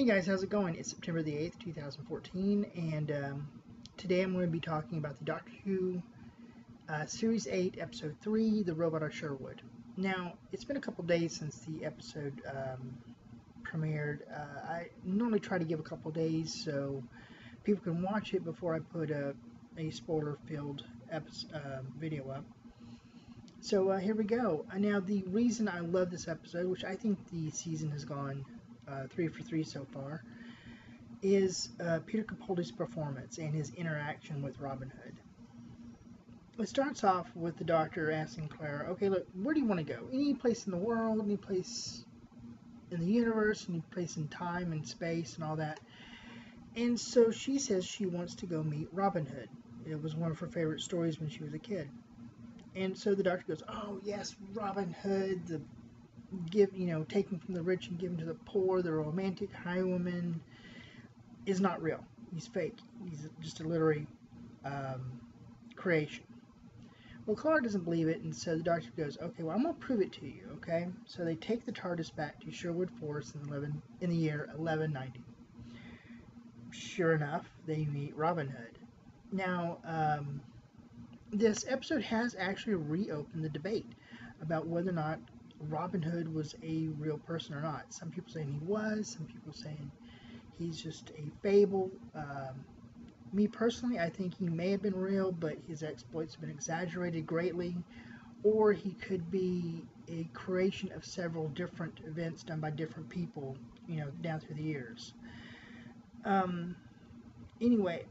Hey guys, how's it going? It's September the 8th, 2014, and today I'm going to be talking about the Doctor Who Series 8, Episode 3, The Robot of Sherwood. Now, it's been a couple days since the episode premiered. I normally try to give a couple days so people can watch it before I put a spoiler-filled video up. So here we go. Now, the reason I love this episode, which I think the season has gone 3 for 3 so far, is Peter Capaldi's performance and his interaction with Robin Hood. It starts off with the Doctor asking Clara, okay, look, where do you want to go? Any place in the world, any place in the universe, any place in time and space and all that. And so she says she wants to go meet Robin Hood. It was one of her favorite stories when she was a kid. And so the Doctor goes, oh yes, Robin Hood, the taking from the rich and giving to the poor, the romantic highwayman, is not real. He's fake. He's just a literary creation. Well, Clara doesn't believe it, and so the Doctor goes, okay, well, I'm going to prove it to you, okay? So they take the TARDIS back to Sherwood Forest in the year 1190. Sure enough, they meet Robin Hood. Now, this episode has actually reopened the debate about whether or not Robin Hood was a real person or not. Some people saying he was, some people saying he's just a fable. Me personally, I think he may have been real, but his exploits have been exaggerated greatly, or he could be a creation of several different events done by different people, down through the years. Anyway,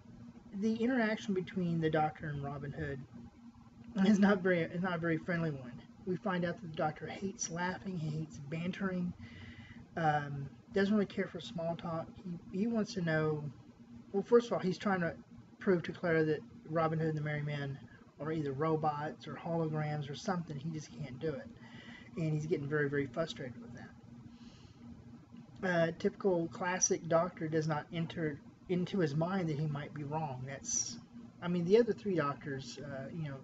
the interaction between the Doctor and Robin Hood is not a very friendly one. We find out that the Doctor hates laughing, he hates bantering, doesn't really care for small talk. He wants to know, well, first of all, he's trying to prove to Clara that Robin Hood and the Merry Men are either robots or holograms or something. He just can't do it. And he's getting very, very frustrated with that. Typical classic Doctor does not enter into his mind that he might be wrong. The other three Doctors,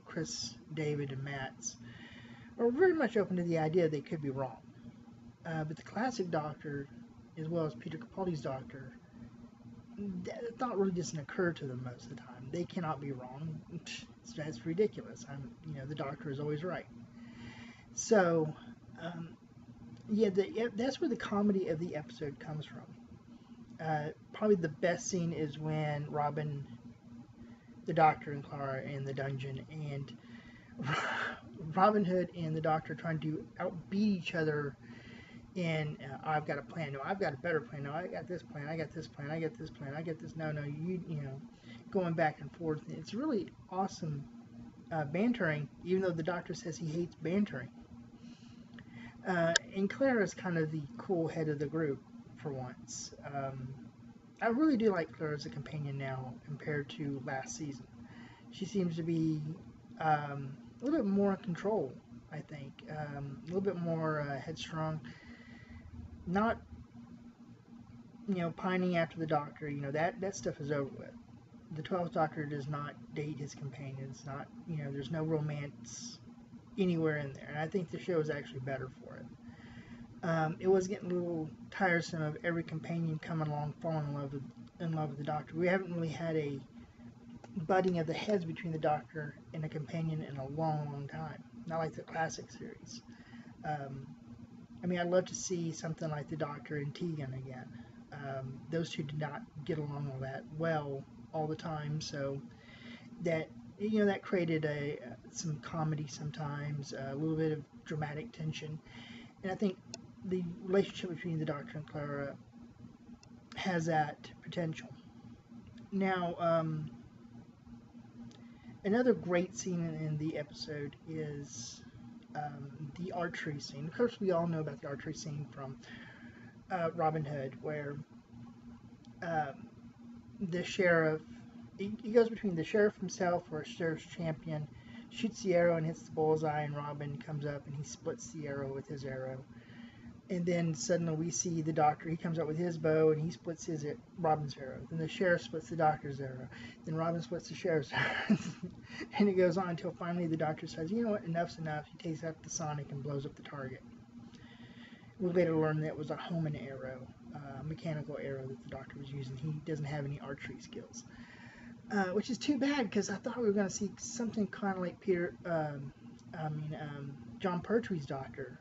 Chris, David, and Matt's, are very much open to the idea they could be wrong. But the classic Doctor, as well as Peter Capaldi's Doctor, that thought really doesn't occur to them most of the time. They cannot be wrong. That's ridiculous. The Doctor is always right. So, that's where the comedy of the episode comes from. Probably the best scene is when Robin, the Doctor, and Clara are in the dungeon, and Robin Hood and the Doctor are trying to outbeat each other in, I've got a plan, no, I've got a better plan, no, I got this plan, I got this plan, I got this plan, I got this, no, going back and forth. It's really awesome bantering, even though the Doctor says he hates bantering. And Clara is kind of the cool head of the group for once. I really do like Clara as a companion now compared to last season. She seems to be a little bit more in control, I think. A little bit more headstrong. Not, pining after the Doctor. That stuff is over with. The 12th Doctor does not date his companions. There's no romance anywhere in there. And I think the show is actually better for it. It was getting a little tiresome of every companion coming along, falling in love with the Doctor. We haven't really had a butting of the heads between the Doctor and a companion in a long, long time. Not like the classic series. I'd love to see something like the Doctor and Tegan again. Those two did not get along all that well all the time, so that created some comedy sometimes, a little bit of dramatic tension, and I think the relationship between the Doctor and Clara has that potential. Now, another great scene in the episode is the archery scene. Of course, we all know about the archery scene from Robin Hood, where the sheriff, he goes between the sheriff himself or a sheriff's champion, shoots the arrow and hits the bullseye, and Robin comes up and he splits the arrow with his arrow. And then suddenly we see the Doctor, he comes up with his bow and he splits Robin's arrow. Then the sheriff splits the Doctor's arrow. Then Robin splits the sheriff's arrow. And it goes on until finally the Doctor says, you know what, enough's enough. He takes out the sonic and blows up the target. We later learned that it was a homing arrow, mechanical arrow that the Doctor was using. He doesn't have any archery skills, which is too bad because I thought we were going to see something kind of like John Pertwee's Doctor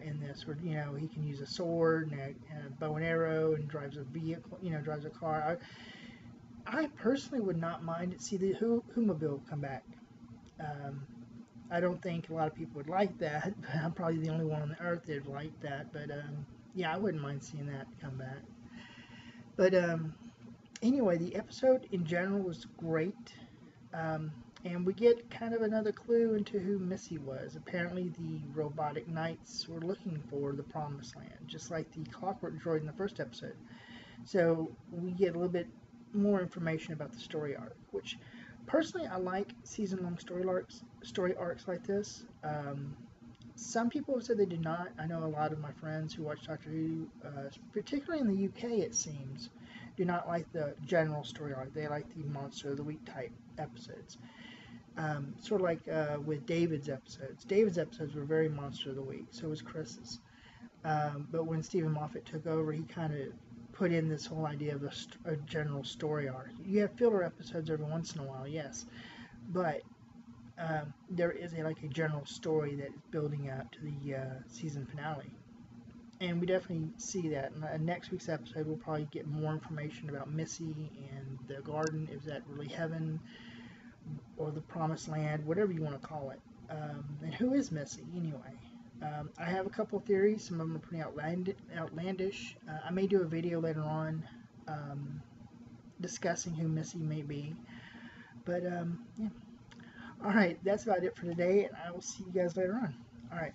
in this, where he can use a sword and a bow and arrow and drives a vehicle, drives a car. I personally would not mind to see the Whomobile come back. I don't think a lot of people would like that. I'm probably the only one on the earth that would like that. But yeah, I wouldn't mind seeing that come back. But anyway, the episode in general was great. And we get kind of another clue into who Missy was. Apparently, the robotic knights were looking for the Promised Land, just like the clockwork droid in the first episode. So we get a little bit more information about the story arc, which personally I like season-long story arcs like this. Some people have said they did not. I know a lot of my friends who watch Doctor Who, particularly in the UK, it seems, do not like the general story arc. They like the Monster of the Week type episodes. Sort of like with David's episodes. David's episodes were very Monster of the Week, so was Chris's. But when Stephen Moffat took over, he kind of put in this whole idea of a general story arc. You have filler episodes every once in a while, yes, but there is a general story that is building up to the season finale. And we definitely see that. In next week's episode, we'll probably get more information about Missy and the garden. Is that really heaven or the Promised Land, whatever you want to call it? And who is Missy anyway? I have a couple theories. Some of them are pretty outlandish. I may do a video later on discussing who Missy may be. But yeah. Alright, that's about it for today, and I will see you guys later on. Alright.